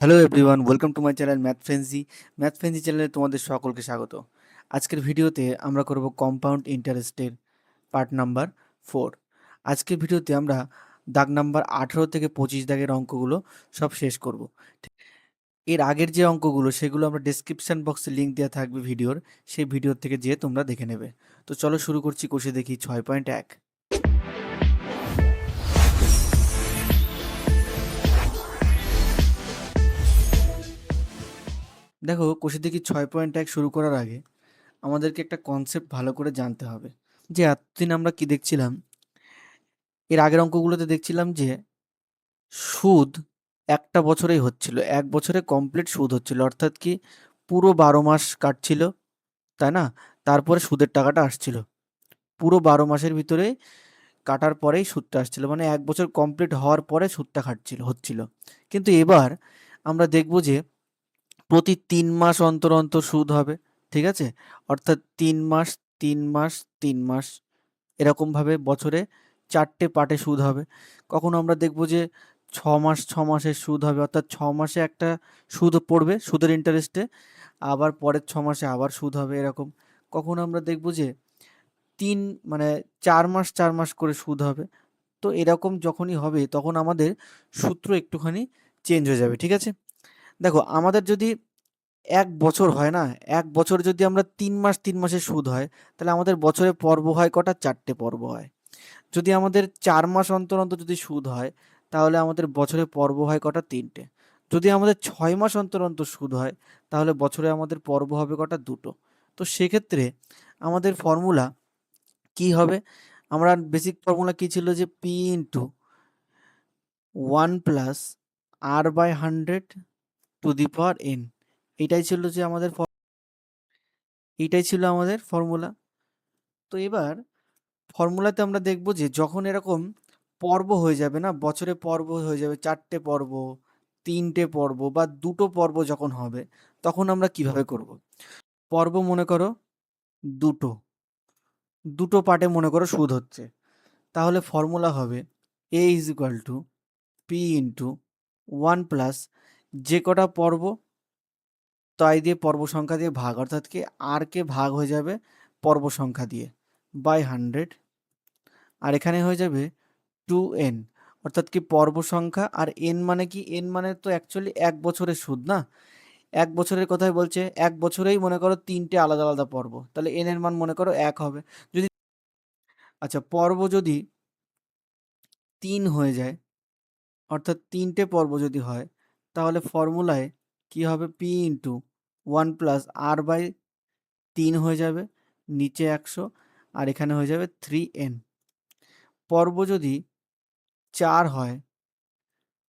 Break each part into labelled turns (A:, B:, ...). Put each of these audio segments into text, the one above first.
A: Hello everyone, welcome to my channel math frenzy চ্যানেলে তোমাদের সকলকে স্বাগত। আজকের ভিডিওতে আমরা করব কম্পাউন্ড ইন্টারেস্টের পার্ট নাম্বার 4। আজকের ভিডিওতে আমরা দাগ নাম্বার 18 থেকে 25 দাগের অঙ্কগুলো সব শেষ করব। এর আগের যে অঙ্কগুলো সেগুলো আমরা ডেসক্রিপশন বক্সে লিংক দেওয়া থাকবে ভিডিওর, সেই ভিডিওর থেকে যেয়ে তোমরা দেখে নেবে। তো চলো শুরু করছি, কষে দেখি 6.1। দেখো, কষে দেখি 6.1 শুরু করার আগে আমাদেরকে একটা কনসেপ্ট ভালো করে জানতে হবে। যে এতদিন আমরা কি দেখছিলাম, এর আগের অঙ্কগুলোতে দেখছিলাম যে সুদ একটা বছরেই হচ্ছিল, এক বছরে কমপ্লিট সুদ হচ্ছিল, অর্থাৎ কি পুরো 12 মাস কাটছিল, তাই না? তারপরে সুদের টাকাটা আসছিল, পুরো 12 মাসের ভিতরে কাটার পরেই সুদটা আসছিল, মানে এক বছর কমপ্লিট হওয়ার পরে সুদটা হচ্ছিল। কিন্তু এবার আমরা দেখব যে প্রতি 3 মাস অন্তর অন্তর সুদ হবে, ঠিক আছে? অর্থাৎ 3 মাস, 3 মাস, 3 মাস, এরকমভাবে বছরে 4টে পার্টে সুদ হবে। কখনো আমরা দেখব যে 6 মাস 6 মাসের সুদ হবে, অর্থাৎ 6 মাসে একটা সুদ পড়বে সুদের ইন্টারেস্টে, আবার পরের 6 মাসে আবার সুদ হবে এরকম। কখনো আমরা দেখব যে তিন মানে 4 মাস 4 মাস করে সুদ হবে। তো এরকম যখনই হবে তখন আমাদের সূত্র একটুখানি চেঞ্জ হয়ে যাবে, ঠিক আছে? দেখো, আমাদের যদি 1 বছর হয় না, 1 বছর যদি আমরা 3 মাস 3 মাসের সুদ হয়, তাহলে আমাদের বছরে পর্ব হয় কটা? 4টে পর্ব হয়। যদি আমাদের 4 মাস অন্তর অন্তর যদি সুদ হয়, তাহলে আমাদের বছরে পর্ব হয় কটা? 3টে। যদি আমাদের 6 মাস অন্তর অন্তর সুদ হয়, তাহলে বছরে আমাদের পর্ব হবে কটা? 2টো। তো সেক্ষেত্রে আমাদের ফর্মুলা কি হবে? আমরা বেসিক ফর্মুলা কি ছিল, যে P into 1 plus r/100 two the power n। এটাই ছিল যে আমাদের এইটাই ছিল আমাদের ফর্মুলা। তো এবার ফর্মুলাতে আমরা দেখব যে যখন এরকম পর্ব হয়ে যাবে না, বছরে পর্ব হয়ে যাবে, 4টে পর্ব, 3টে পর্ব বা 2টো পর্ব যখন হবে, তখন আমরা কিভাবে করব? পর্ব মনে করো 2টো, 2টো পার্টে মনে করো সুদ হচ্ছে, তাহলে ফর্মুলা হবে a is equal to P into 1 plus যে কটা পর্ব তাই দিয়ে পর্ব সংখ্যা দিয়ে ভাগ, অর্থাৎ কি আর কে ভাগ হয়ে যাবে পর্ব সংখ্যা দিয়ে বাই 100, আর এখানে হয়ে যাবে 2n, অর্থাৎ কি পর্ব সংখ্যা, আর n মানে কি? n মানে তো অ্যাকচুয়ালি 1 বছরের সুদ না, 1 বছরের কথাই বলছে, 1 বছরেই মনে করো 3টে আলাদা আলাদা পর্ব, তাহলে n এর মান মনে করো 1 হবে। যদি আচ্ছা, পর্ব যদি 3 হয়ে যায়, অর্থাৎ 3টে পর্ব যদি হয়, তাহলে ফর্মুলায় কি হবে? পি ইন্টু 1 প্লাস r/3 হয়ে যাবে, নিচে 100, আর এখানে হয়ে যাবে 3n। পর্ব যদি 4 হয়,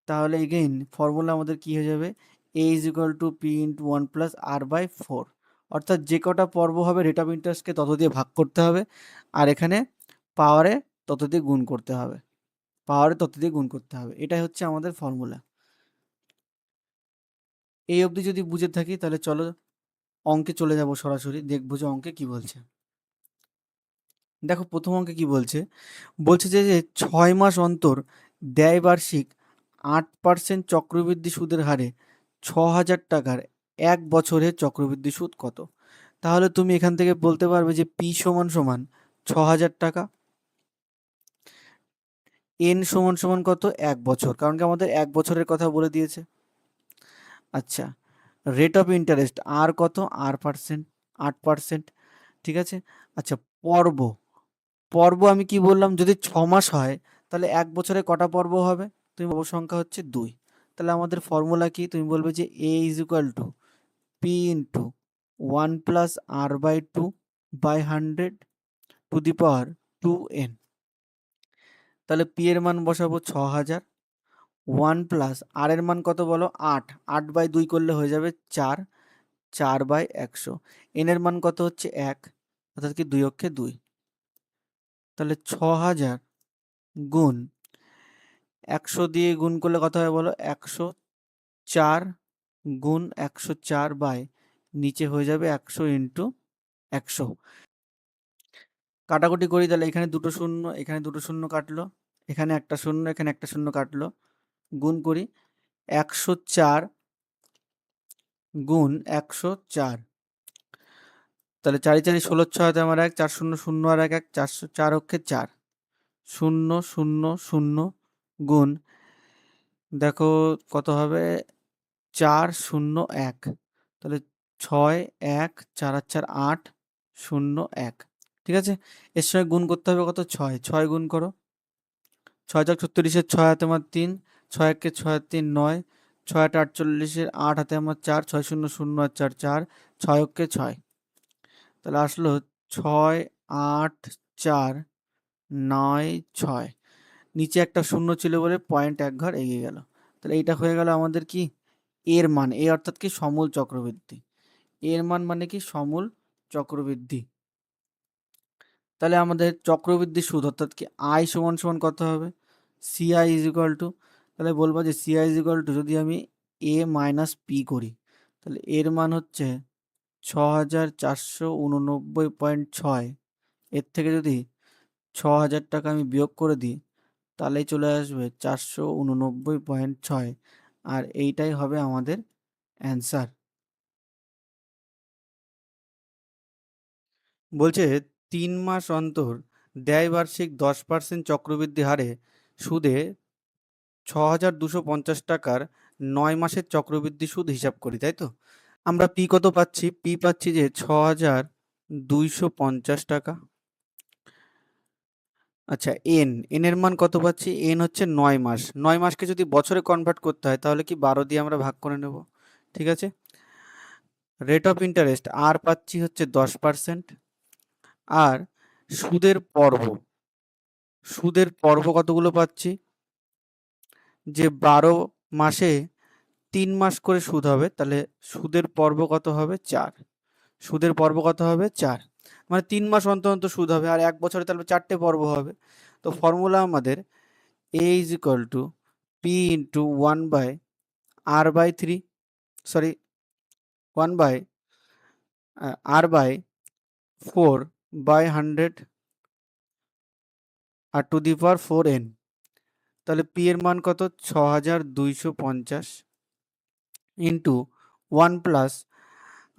A: তাহলে এগেইন ফর্মুলা আমাদের কি হয়ে যাবে? a is equal to P into 1 plus r/4, অর্থাৎ যে কটা পর্ব হবে রেট অফ ইন্টারেস্টকে তত দিয়ে ভাগ করতে হবে, আর এখানে পাওয়ারে তত দিয়ে গুণ করতে হবে, পাওয়ারে তত দিয়ে গুণ করতে হবে। এটাই হচ্ছে আমাদের ফর্মুলা। এই অবধি যদি বুঝে থাকি, তাহলে চলো অঙ্কে চলে যাব, সরাসরি দেখবো যে অঙ্কে কি বলছে। দেখো, প্রথম অঙ্কে কি বলছে? বলছে যে 6 মাস অন্তর দেয় বার্ষিক 8% চক্রবৃদ্ধি সুদের হারে 6,000 টাকার 1 বছরে চক্রবৃদ্ধি সুদ কত? তাহলে তুমি এখান থেকে বলতে পারবে যে পি সমান সমান 6,000 টাকা, এন সমান সমান কত? 1 বছর, কারণ কি আমাদের 1 বছরের কথা বলে দিয়েছে। আচ্ছা, রেট অফ ইন্টারেস্ট আর কত? আর পার্সেন্ট, 8%, ঠিক আছে। আচ্ছা, পর্ব, পর্ব আমি কি বললাম? যদি 6 মাস হয়, তাহলে 1 বছরে কটা পর্ব হবে? তুমি পর্ব সংখ্যা হচ্ছে 2। তাহলে আমাদের ফর্মুলা কি? তুমি বলবে যে a is equal to P into 1 plus r/2 by 100 to the power 2n। তাহলে পি এর মান বসাবো 6,000, 1 প্লাস আর এর মান কত বলো? 8, 8/2 করলে হয়ে যাবে 4, 4/100। এন এর মান কত হচ্ছে? 1, অর্থাৎ কি 2 অক্ষে 2। তাহলে 6,000 গুণ 100 দিয়ে গুণ করলে কত হয় বলো? 104 গুণ 104 বাই নিচে হয়ে যাবে 100 ইন্টু 100। কাটাকুটি করি, তাহলে এখানে দুটো শূন্য, এখানে দুটো শূন্য কাটলো, এখানে একটা শূন্য, এখানে একটা শূন্য কাটলো, গুণ করি 104 গুণ 104। তাহলে 4 4 16 6 হাতে আমার 1, 4 0 0 আর 1 1, 404 অক্ষে 4, 0 0 0 গুণ, দেখো কত হবে, 4 0 1, তাহলে 6 1 4 আর 4 8 0 1। ঠিক আছে, এর সঙ্গে গুণ করতে হবে কত, 6, 6 গুণ করো, 6 যাক 36-এর 6 হাতে আমার 3, 6 একে 6 আর 3 9, 6 আট 48-এর 8 হাতে আমার 4, 6 0 0 আর 4 4, 6 অক্ষে 6। তাহলে আসলো 6 8 4 9 6। নিচে একটা শূন্য ছিল বলে পয়েন্ট এক ঘর এগিয়ে গেল। তাহলে এইটা হয়ে গেল আমাদের কি, এর মান, এ অর্থাৎ কি সমূল চক্রবৃদ্ধি। এর মান মানে কি সমূল চক্রবৃদ্ধি। তাহলে আমাদের চক্রবৃদ্ধি সুদ অর্থাৎ কি আই সমান সমান কত হবে, সিআই ইজ ইকুয়াল টু, তাহলে বলবো যে সিআই ইজ ইকুয়াল টু, যদি আমি এ মাইনাস পি করি, তাহলে এর মান হচ্ছে 6489.6। এর থেকে যদি 6000 টাকা আমি বিয়োগ করে দিই, তাহলেই চলে আসবে 489.6, আর এইটাই হবে আমাদের অ্যান্সার। বলছে 3 মাস অন্তর দেয় বার্ষিক 10% চক্রবৃদ্ধি হারে সুদে 6250 টাকার 9 মাসের চক্রবৃদ্ধি সুদ হিসাব করি, তাই তো? আমরা পি কত পাচ্ছি, পি পাচ্ছি যে 6250 টাকা। আচ্ছা, এন, এন এর মান কত পাচ্ছি, এন হচ্ছে 9 মাস, 9 মাসকে যদি বছরে কনভার্ট করতে হয় তাহলে কি 12 দিয়ে আমরা ভাগ করে নেব। ঠিক আছে, রেট অফ ইন্টারেস্ট আর পাচ্ছি হচ্ছে 10%। আর সুদের পর্ব, সুদের পর্ব কতগুলো পাচ্ছি, যে 12 মাসে 3 মাস করে সুদ হবে, তাহলে সুদের পর্ব কত হবে, 4। সুদের পর্ব কত হবে, 4, মানে 3 মাস অন্তর অন্তর সুদ হবে, আর 1 বছরে তাহলে 4টে পর্ব হবে। তো ফর্মুলা আমাদের a is equal to P into 1/r/3, sorry 1/r/4/100 আর টু দি পাওয়ার 4n। তাহলে পি এর মান কত, 6250 ইন্টু 1 প্লাস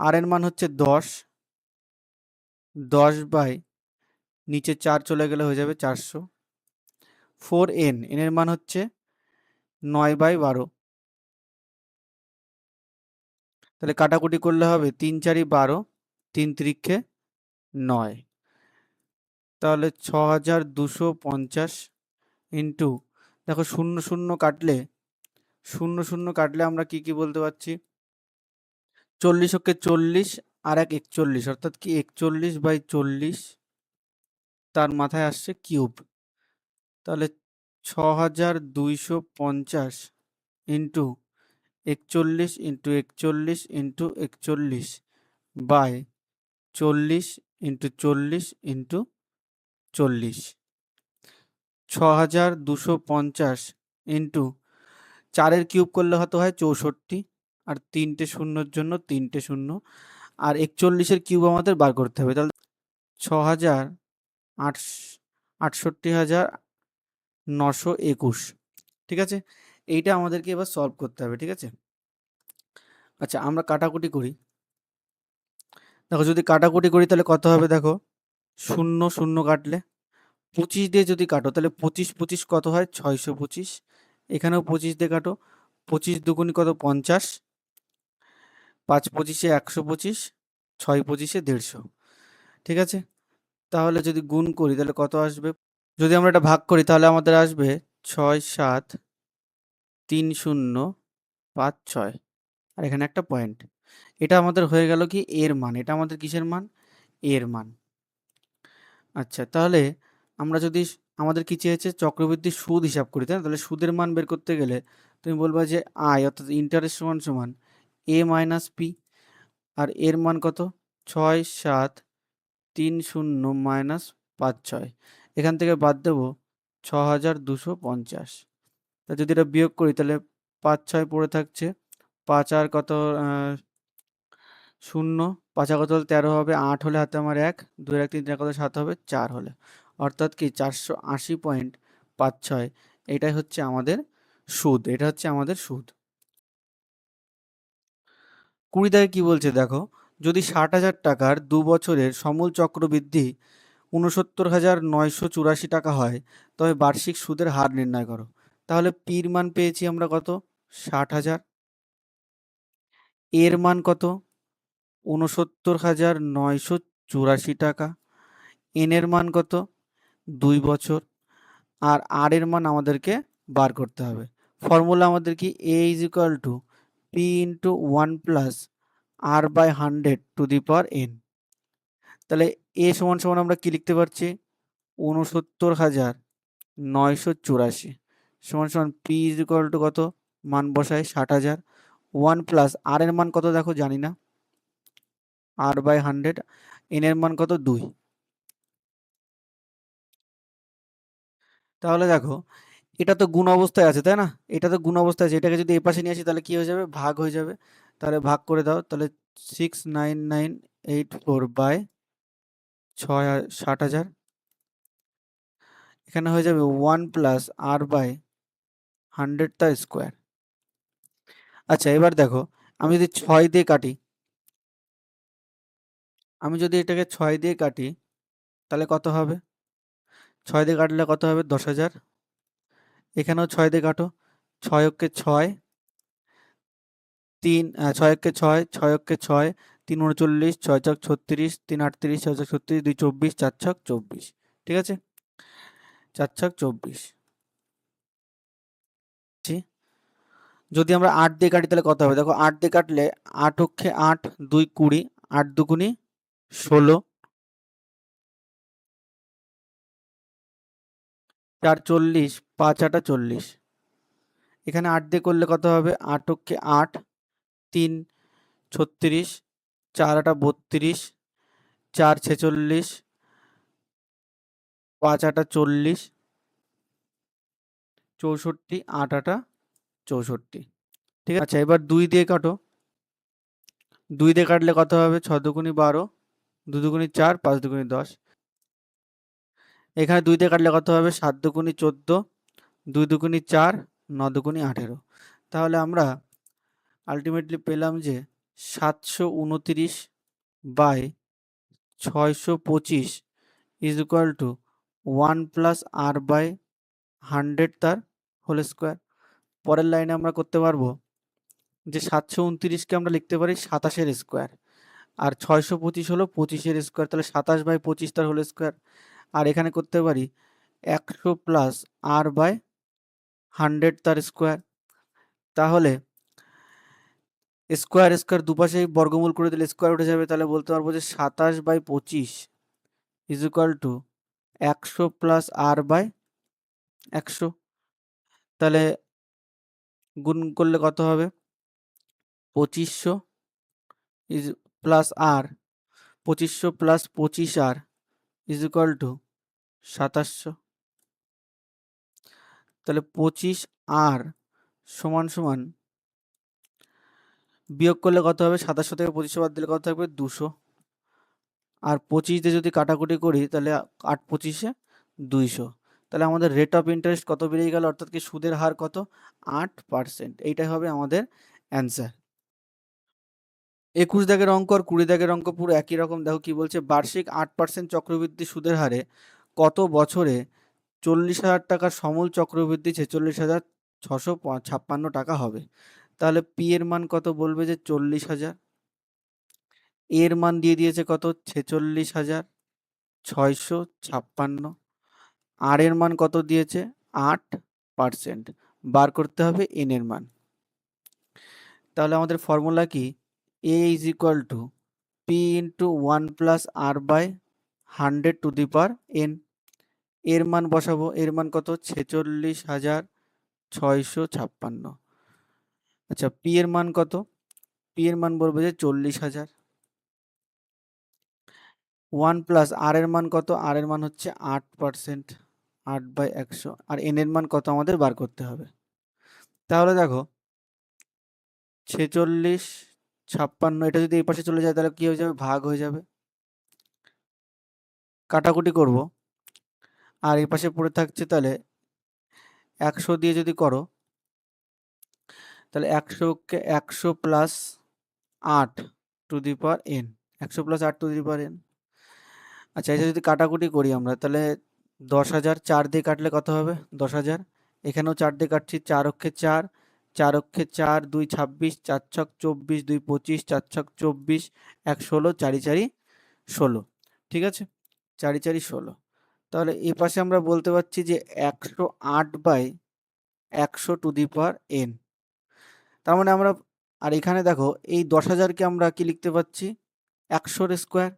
A: আর এর মান হচ্ছে 10, 10 বাই নিচে 4 চলে গেলে হয়ে যাবে 400, 4n, n এর মান হচ্ছে 9/12। তাহলে কাটাকুটি করলে হবে 3 4 12, 3 তিরিক্ষে 9, তাহলে 6250 ইন্টু, দেখো শূন্য শূন্য কাটলে, শূন্য শূন্য কাটলে আমরা কি কি বলতে পারছি, 40 ওকে 40 আর 1 41, অর্থাৎ কি 41/40, তার মাথায় আসছে কিউব। তাহলে 6250 into 41 into 41 into 41 by 40 into 40 into 40, 6250 into 4-এর কিউব করলে হতে হয় 64, আর 3টে শূন্যর জন্য 3টে শূন্য, আর 41-এর কিউব আমাদের বার করতে হবে। তাহলে 6,68,921। ঠিক আছে, এইটা আমাদেরকে এবার সলভ করতে হবে। ঠিক আছে, আচ্ছা আমরা কাটাকুটি করি। দেখো যদি কাটাকুটি করি তাহলে কত হবে, দেখো শূন্য শূন্য কাটলে 25 দিয়ে যদি কাটো তাহলে 25 25 কত হয়, 625। এখানেও 25 দিয়ে কাটো, 25 দুগুণি কত, 50, 5 25-এ 125, 6 25-এ 150। ঠিক আছে, তাহলে যদি গুণ করি তাহলে কত আসবে, যদি আমরা এটা ভাগ করি তাহলে আমাদের আসবে 6 7 3 0 5 6, আর এখানে একটা পয়েন্ট। এটা আমাদের হয়ে গেল কি এর মান, এটা আমাদের কিসের মান, এর মান। আচ্ছা, তাহলে আমরা যদি, আমাদের কি চেয়েছে, চক্রবৃদ্ধি সুদ হিসাব করি, তাই না? তাহলে সুদের মান বের করতে গেলে তুমি বলবা যে আই অর্থাৎ ইন্টারেস্ট সমান সমান এ মাইনাস পি, আর এর মান কত, 6 7 3 0 মাইনাস 5 6, এখান থেকে বাদ দেবো 6250। তা যদি এটা বিয়োগ করি তাহলে 5 6 পড়ে থাকছে, 5 আর কত, 0, 5 আর কত হলে 13 হবে, 8 হলে হাতে আমার 1, 2 1 3 কত 7 হবে, 4 হলে, অর্থাৎ কি 480.56। এটাই হচ্ছে আমাদের সুদ, এটা হচ্ছে আমাদের সুদ। 20 দাগে কি বলছে দেখো, যদি 60,000 টাকার 2 বছরের সমূল চক্রবৃদ্ধি 69,984 টাকা হয়, তবে বার্ষিক সুদের হার নির্ণয় করো। তাহলে পির মান পেয়েছি আমরা কত? 60,000। এর মান কত? 69,984 টাকা। এন এর মান কত? 2 বছর। আর আর এর মান আমাদেরকে বার করতে হবে। ফর্মুলা আমাদের কি? a is equal to P into 1 plus R by 100 to the power N. তাহলে এ সমান সমান আমরা কি লিখতে পারছি? 69,984 সমান সমান পি ইজ ইকুয়াল টু কত? মান বসায় 60,000। 1 প্লাস আর এর মান কত দেখো, জানি না, আর বাই 100। এন এর মান কত? 2। তাহলে দেখো, এটা তো গুণ অবস্থায় আছে, তাই না? এটা তো গুণ অবস্থায় আছে, এটাকে যদি এই পাশে নিয়ে আসি তাহলে কি হয়ে যাবে? ভাগ হয়ে যাবে। তাহলে ভাগ করে দাও, তাহলে 69984 বাই 60,000। এখানে হয়ে যাবে 1 প্লাস আর বাই 100 তার স্কোয়ার। আচ্ছা, এবার দেখো, আমি যদি 6 দিয়ে কাটি, এটাকে 6 দিয়ে কাটি, তাহলে কত হবে? 6 দিয়ে কাটলে কত হবে? 10,000। এখানেও 6 দিয়ে কাটো, 6 অক্ষে 6, 6 একে 6, 6 অক্ষে 6, 3 39, 6 ছক 36, 3 38, 6 ছক 36, 2 24, 4 ছক 24। ঠিক আছে? 4 ছক 24। যদি আমরা 8 দিয়ে কাটি তাহলে কত হবে? দেখো, 8 দিয়ে কাটলে 8 অক্ষে 8, 2 20, 8 দুগুণি 16, 4 40, 5 8 40। এখানে 8 দিয়ে করলে কত হবে? 8 অক্ষে 8, 3 36, 4 8 32, 4 46, 5 8 40, 64, 8 8 64। ঠিক আছে? আচ্ছা, এবার 2 দিয়ে কাটো। 2 দিয়ে কাটলে কত হবে? 6 দুগুণি 12, 2 দুগুণি 4, 5 দুগুণি 10। এখানে 2 দিয়ে কাটলে কত হবে? 7 দুগুণি 14, 2 দুগুণি 4, 9 দুগুণি 18। তাহলে আমরা আলটিমেটলি পেলাম যে 729 by 625 is equal to 1 plus R by 100 তার হোল স্কোয়ার। পরের লাইনে আমরা করতে পারবো যে 729কে আমরা লিখতে পারি 27-এর স্কোয়ার, আর 625 হলো 25-এর স্কোয়ার, তাহলে 27 বাই 25 তার হোল স্কোয়ার। আর এখানে করতে পারি 100 প্লাস আর বাই 100 তার স্কোয়ার। তাহলে স্কোয়ার স্কোয়ার দুপাশেই বর্গমূল করে দিলে স্কোয়ার উঠে যাবে, তাহলে বলতে পারবো যে 27 by 25 is equal to 100 plus R by 100। তাহলে গুণ করলে কত হবে? 2500 is plus R, 2500 plus 25 R is equal to 2700। তাহলে 25 আর সমান সমান বিয়োগ করলে কত হবে? 2700 থেকে 2500 বাদ দিলে কত থাকবে? 200। আর 25 দিয়ে যদি কাটাকুটি করি তাহলে 8 25-এ 200। তাহলে আমাদের রেট অফ ইন্টারেস্ট কত বেরিয়ে গেল? অর্থাৎ কি সুদের হার কত? 8%। এইটাই হবে আমাদের অ্যান্সার। 21 দাগের অঙ্ক আর 20 দাগের অঙ্ক পুরো একই রকম। দেখো কি বলছে, বার্ষিক 8% চক্রবৃদ্ধি সুদের হারে কত বছরে 40,000 টাকার সমূল চক্রবৃদ্ধি 46,656 টাকা হবে। তাহলে পি এর মান কত? বলবে যে 40,000। এর মান দিয়ে দিয়েছে কত? 46,656। আর এর মান কত দিয়েছে? 8%। বার করতে হবে এন এর মান। তাহলে আমাদের ফর্মুলা কি? A is equal to P into 1 plus R by 100 to the power N. এর মান বসাবো, এর মান কত? 46,656। আচ্ছা, পি এর মান কত? পি এর মান বলবো যে 40,000। 1 প্লাস আর এর মান কত? আর এর মান হচ্ছে 8%, 8/100। আর এন এর মান কত আমাদের বার করতে হবে। তাহলে দেখো, 46,56, এটা যদি এই পাশে চলে যায় তাহলে কি হয়ে যাবে? ভাগ হয়ে যাবে। কাটাকুটি করব, আর এই পাশে পড়ে থাকছে, তাহলে 100 দিয়ে যদি করো তাহলে 100 plus 8 two the power n, 100 plus 8 two the power n। আচ্ছা, এটা যদি কাটাকুটি করি আমরা, তাহলে 10,000 4 দিয়ে কাটলে কত হবে? 10,000। এখানেও 4 দিয়ে কাটছি, 4 অক্ষে 4, 4 অক্ষে 4, 2 26, 4 ছক 24, 2 25, 4 ছক 24, 1 16, 4 4 16। ঠিক আছে, 4 4 16। তাহলে এ পাশে আমরা বলতে পারছি যে 108 by 100 to the power n। তার মানে আমরা, আর এখানে দেখো এই 10,000কে আমরা কি লিখতে পাচ্ছি? 100 এর স্কোয়ার।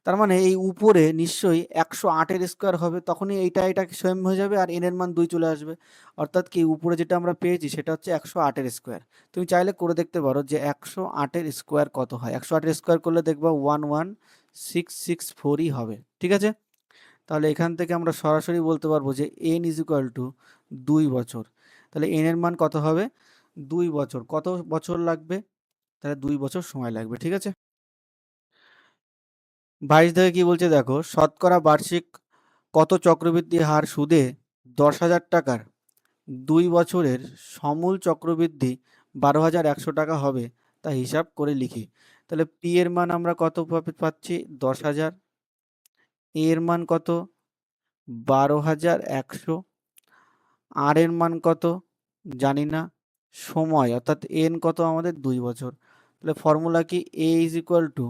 A: তার মানে এই উপরে নিশ্চয়ই 108 এর স্কোয়ার হবে, তখনই এটা সেম হয়ে যাবে আর n এর মান 2 চলে আসবে। অর্থাৎ কি উপরে যেটা আমরা পেয়েছি সেটা হচ্ছে 108 এর স্কোয়ার। তুমি চাইলে করে দেখতে পারো যে 108 এর স্কোয়ার কত হয়। 108 এর স্কোয়ার করলে দেখবা 11664ই হবে। ঠিক আছে, তাহলে এখান থেকে আমরা সরাসরি বলতে পারবো যে n ইজ ইকুয়াল টু 2 বছর। তাহলে n এর মান কত হবে? 2 বছর। কত বছর লাগবে? তাহলে 2 বছর সময় লাগবে। ঠিক আছে, 22 থেকে কি বলছে দেখো, শতকরা বার্ষিক কত চক্রবৃদ্ধি হার সুদে 10,000 টাকার 2 বছরের সমূল চক্রবৃদ্ধি 12,100 টাকা হবে তা হিসাব করে লিখি। তাহলে পি এর মান আমরা কত পাচ্ছি? 10,000। এ এর মান কত? 12,100। আর এর মান কত? জানি না। সময় অর্থাৎ এন কত আমাদের? 2 বছর। তাহলে ফর্মুলা কি? A is equal to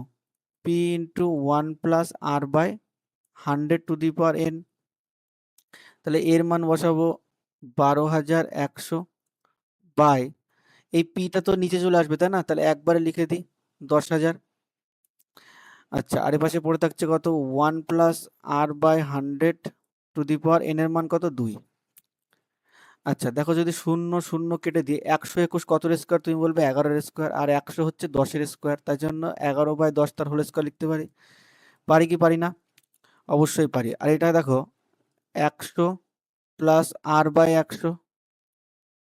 A: P into 1 plus R by 100 to the power n। তাহলে এর মান বসাবো 12,100 বাই, এই পিটা তো নিচে চলে আসবে তাই না? তাহলে একবারে লিখে দিই 10,000। আচ্ছা, আর এ পাশে পড়ে থাকছে কত? 1 plus R by 100 to the power n এর মান কত? 2। আচ্ছা দেখো, যদি 0 0 কেটে দিই, 121 কত স্কোয়ার? তুমি বলবে 11 এর স্কোয়ার, আর 100 হচ্ছে 10 এর স্কোয়ার, তাই জন্য 11 বাই 10 তার হোল স্কোয়ার লিখতে পারি। পারি কি পারি না? অবশ্যই পারি। আর এটা দেখো 100 প্লাস আর বাই 100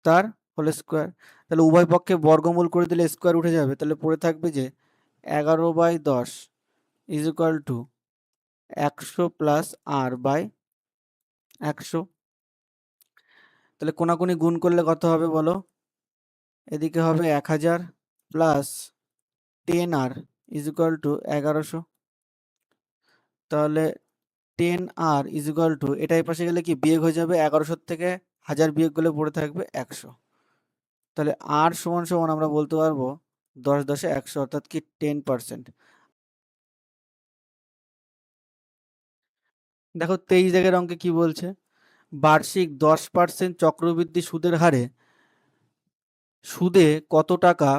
A: তার হোল স্কোয়ার। তাহলে উভয় পক্ষে বর্গমূল করে দিলে স্কোয়ার উঠে যাবে। তাহলে পড়ে থাকবে যে 11 by 10 is equal to 100 plus R by 100। তাহলে কোনাকুনি গুণ করলে কত হবে বলো? এদিকে হবে 1000 plus 10 R is equal to 1100। তাহলে 10 আর ইজ ইকুয়াল টু, এটা এই পাশে গেলে কি বিয়োগ হয়ে যাবে? 1100 থেকে 1000 বিয়োগ করলে পড়ে থাকবে 100। তাহলে আর সমান সমান আমরা বলতে পারবো 10 10 100, অর্থাৎ কি 10%। দেখো 23 দাগের অঙ্কে কি বলছে? বার্ষিক 10% চক্রবৃদ্ধি সুদের হারে সুদে কত টাকা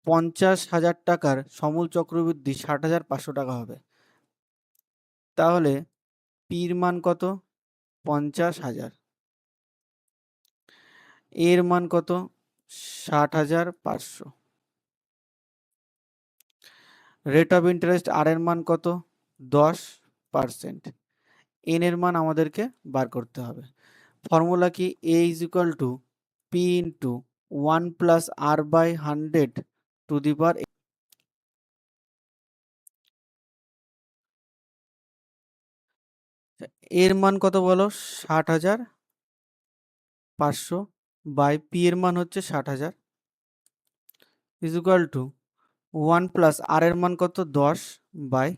A: 50,000 টাকার সমূল চক্রবৃদ্ধি 60,500 টাকা হবে। তাহলে পির মান কত? 50,000। এর মান কত? 60,500। রেট অফ ইন্টারেস্ট আর এর মান কত? 10%। এন এর মান আমাদেরকে বার করতে হবে। ফর্মুলা কি? A is equal to P into 1 plus R by 100 to the power. এর মান কত বলো? 60,500 বাই পি এর মান হচ্ছে 60,000 is equal to 1 plus R এর মান কত? 10 by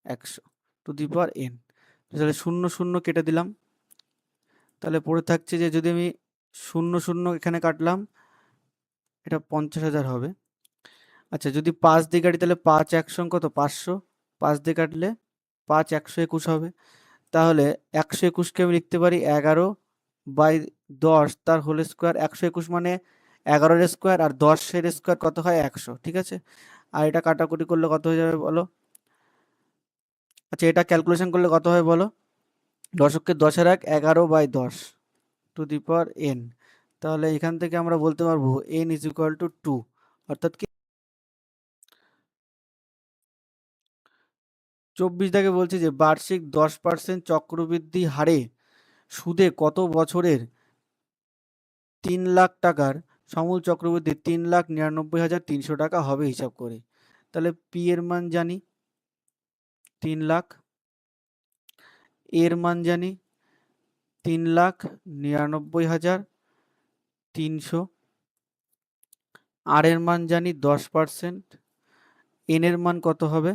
A: 100 to the power n। তাহলে 0 0 কেটে দিলাম। তাহলে পড়ে থাকছে যে যদি আমি 0 0 এখানে কাটলাম, এটা 50,000 হবে। আচ্ছা, যদি 5 দিয়ে কাটি তাহলে 5 1 কত? 500। 5 দিয়ে কাটলে 5 121 হবে। তাহলে 121কে আমি লিখতে পারি 11 বাই 10 তার হোল স্কোয়ার। 121 মানে 11 এর স্কোয়ার, আর 10 এর স্কোয়ার কত হয়? 100। ঠিক আছে, আর এটা কাটাকুটি করলে কত হয়ে যাবে বলো? আচ্ছা, এটা ক্যালকুলেশন করলে কত হয় বলো? দশককে 10 এর 1, 11 by 10 to the power n। তাহলে এখান থেকে আমরা বলতে পারবো n ইজ ইকুয়াল টু 2। অর্থাৎ কি 24 দাগে বলছে যে বার্ষিক 10% চক্রবৃদ্ধি হারে সুদে কত বছরের 3 লাখ টাকার সমূল চক্রবৃদ্ধি 3,99,300 টাকা হবে হিসাব করে। তাহলে পি এর মান জানি 3 লাখ, এর মান জানি 3,99,300, আর এর মান জানি 10%, এন এর মান কত হবে,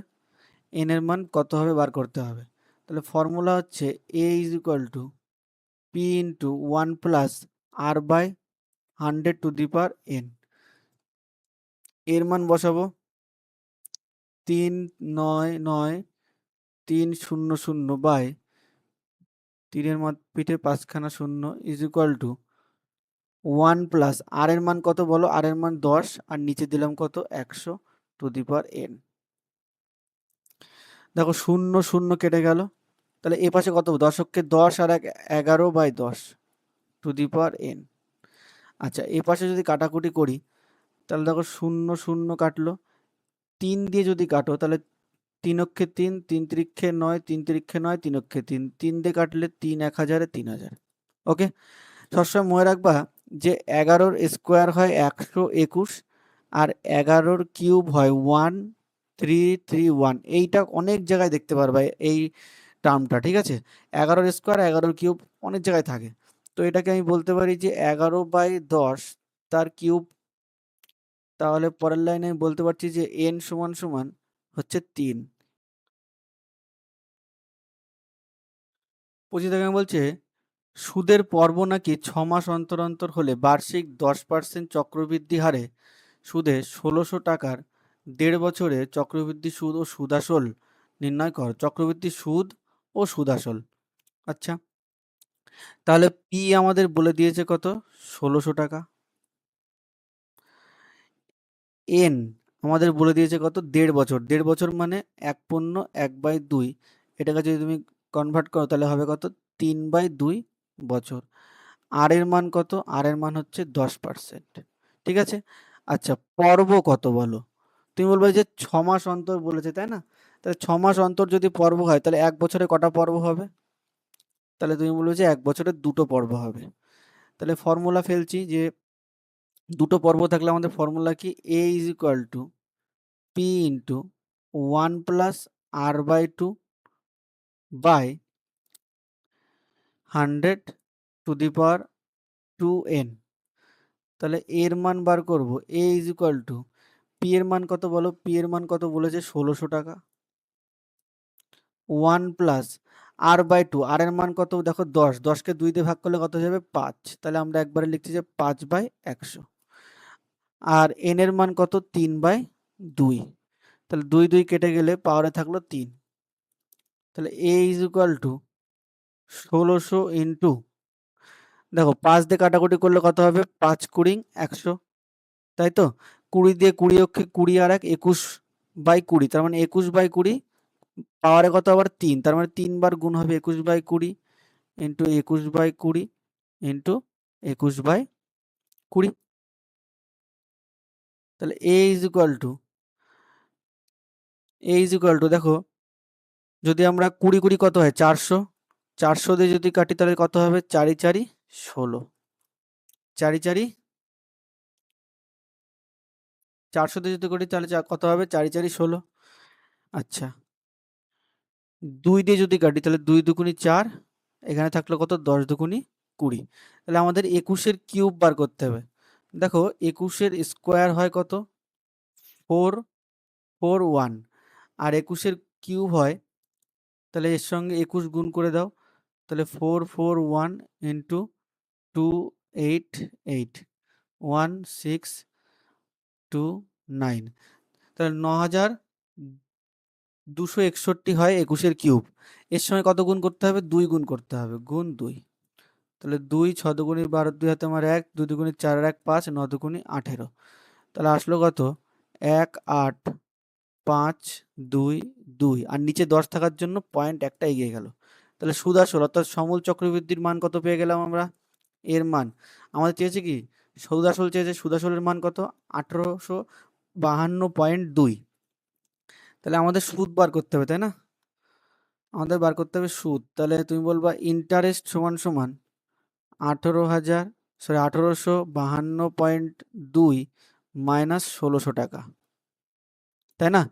A: এন এর মান কত হবে বার করতে হবে। তাহলে ফর্মুলা হচ্ছে A is equal to P into 1 plus R by 100 to the power N. এর মান বসাবো 399 বাই 3 এর পিঠে 5খানা শূন্য is equal to 1 plus R এর মান কত বলো, আর এর মান 10 আর নিচে দিলাম কত 100 টু দি পাওয়ার এন। দেখো 0 কেটে গেল, তাহলে এ পাশে কত, দশককে 10 আর 11 by 10 to the power N. আচ্ছা এ পাশে যদি কাটাকুটি করি তাহলে দেখো 0 কাটলো, 3 দিয়ে যদি কাটো তাহলে 3 অক্ষে 3, 3 তিরিক্ষে 9, 3 তিরিক্ষে 9, 3 অক্ষে 3, 3 দিয়ে কাটলে 3 1000 3000। ওকে, সবসময় মনে রাখবা যে 11-র স্কোয়ার হয় 121 আর 11-র কিউব হয় 1331। এইটা অনেক জায়গায় দেখতে পারবা এই টার্মটা, ঠিক আছে? 11-র স্কোয়ার 11-র কিউব অনেক জায়গায় থাকে, তো এটাকে আমি বলতে পারি যে 11/10 তার কিউব। তাহলে পরের লাইনে আমি বলতে পারছি যে এন সমান সমান হচ্ছে 3। 25 থেকে বলছে সুদের পর্ব নাকি 6 মাস অন্তর অন্তর হলে বার্ষিক 10% চক্রবৃদ্ধি হারে সুদে 1600 টাকার 1.5 বছরে চক্রবৃদ্ধি সুদ ও সুদাসল নির্ণয় কর। চক্রবৃদ্ধি সুদ ও সুদাসল। আচ্ছা, তাহলে পি আমাদের বলে দিয়েছে কত, 1600 টাকা। এন আমাদের বলে দিয়েছে কত, 1.5 বছর। 1.5 বছর মানে 1/2। এটাকে যদি তুমি কনভার্ট করো তাহলে হবে কত, 3/2 বছর। আর এর মান কত, আর এর মান হচ্ছে 10%। ঠিক আছে, আচ্ছা পর্ব কত বলো, তুমি বলবে যে 6 মাস অন্তর বলেছে তাই না, তাহলে 6 মাস অন্তর যদি পর্ব হয় তাহলে 1 বছরে কটা পর্ব হবে, তাহলে তুমি বলবে যে 1 বছরে 2টো পর্ব হবে। তাহলে ফর্মুলা ফেলছি যে 2টো পর্ব থাকলে আমাদের ফর্মুলা কি, A is equal to P into 1 plus r/2 by 100 to the power 2n। তাহলে এর মান বার করব, A is equal to P এর মান কত বলো, পি এর মান কত বলেছে 1600 টাকা, 1 প্লাস r/2, আর এর মান কত দেখো 10, 10কে 2 দিয়ে ভাগ করলে কত যাবে 5, তাহলে আমরা একবারে লিখছি যে 5/100। আর n এর মান কত 3/2, তাহলে 2 2 কেটে গেলে পাওয়ারে থাকলো 3। তাহলে এ ইজ ইকুয়াল টু 1600 ইন্টু, দেখো 5 দিয়ে কাটাকুটি করলে কত হবে, 5 কুড়ি 100, তাই তো? 20 দিয়ে 20 অক্ষে 20 আর 1 21/20, তার মানে 21/20 পাওয়ারে কত আবার 3, তার মানে 3 বার গুণ হবে 21/20 ইন্টু 21/20 ইন্টু 21/20। তাহলে এ ইজ ইকুয়াল টু দেখো, যদি আমরা 20 কত হয় 400, 400 দিয়ে যদি কাটি তাহলে কত হবে 4 4 16, 4 4 400 দিয়ে যদি করি তাহলে কত হবে 4 4 16। আচ্ছা 2 দিয়ে যদি কাটি তাহলে 2 দুগুণি 4, এখানে থাকলো কত 10 দুগুণি 20। তাহলে আমাদের 21-এর কিউব বার করতে হবে। দেখো 21-এর স্কোয়ার হয় কত 441 আর 21-এর কিউব হয়, তাহলে এর সঙ্গে 21 গুণ করে দাও, তাহলে 441 ইন্টু 288 1629, তাহলে 9261 হয় 21-এর কিউব। এর সঙ্গে কত গুণ করতে হবে, 2 গুণ করতে হবে, গুণ 2। তাহলে 2 6 দুগুণি 12, 2 হাতে আমার 1, 2 দুগুণি 4 আর 1 5, 9 দুগুণি 18। তাহলে আসলো কত 1852 আর নিচে 10 থাকার জন্য পয়েন্ট একটা এগিয়ে গেল। তাহলে সুদ আসল অর্থাৎ সমূল চক্রবৃদ্ধির মান কত পেয়ে গেলাম আমরা, এর মান আমাদের চেয়েছে কি, সুদ আসল চেয়েছে, সুদ আসলের মান কত 1852। তাহলে আমাদের সুদ বার করতে হবে তাই না, আমাদের বার করতে হবে সুদ। তাহলে তুমি বলবা ইন্টারেস্ট সমান সমান 1852 মাইনাস 1600 টাকা, তাই না?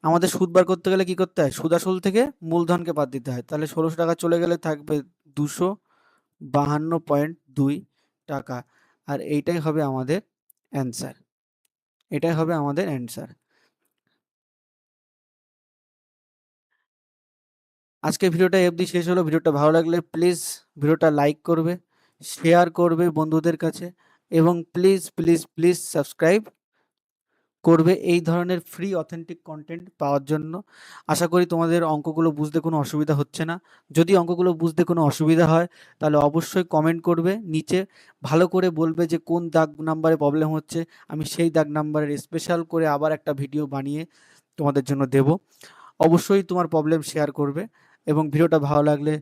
A: আমাদের সুদ বার করতে গেলে কি করতে হয়, সুদ আসল থেকে মূলধনকে বাদ দিতে হয়। তাহলে 1600 টাকা চলে গেলে থাকবে 252.2 টাকা। আর এইটাই হবে আমাদের অ্যান্সার, এটাই হবে আমাদের অ্যান্সার। আজকে ভিডিওটা এই অবধি শেষ হলো। ভিডিওটা ভালো লাগলে প্লিজ ভিডিওটা লাইক করবে, শেয়ার করবে বন্ধুদের কাছে এবং প্লিজ প্লিজ প্লিজ সাবস্ক্রাইব করবে এই ধরনের ফ্রি অথেন্টিক কন্টেন্ট পাওয়ার জন্য। আশা করি তোমাদের অঙ্কগুলো বুঝতে কোনো অসুবিধা হচ্ছে না। যদি অঙ্কগুলো বুঝতে কোনো অসুবিধা হয় তাহলে অবশ্যই কমেন্ট করবে নিচে, ভালো করে বলবে যে কোন দাগ নাম্বারে প্রবলেম হচ্ছে। আমি সেই দাগ নাম্বারের স্পেশাল করে আবার একটা ভিডিও বানিয়ে তোমাদের জন্য দেব। অবশ্যই তোমার প্রবলেম শেয়ার করবে এবং ভিডিওটা ভালো লাগলে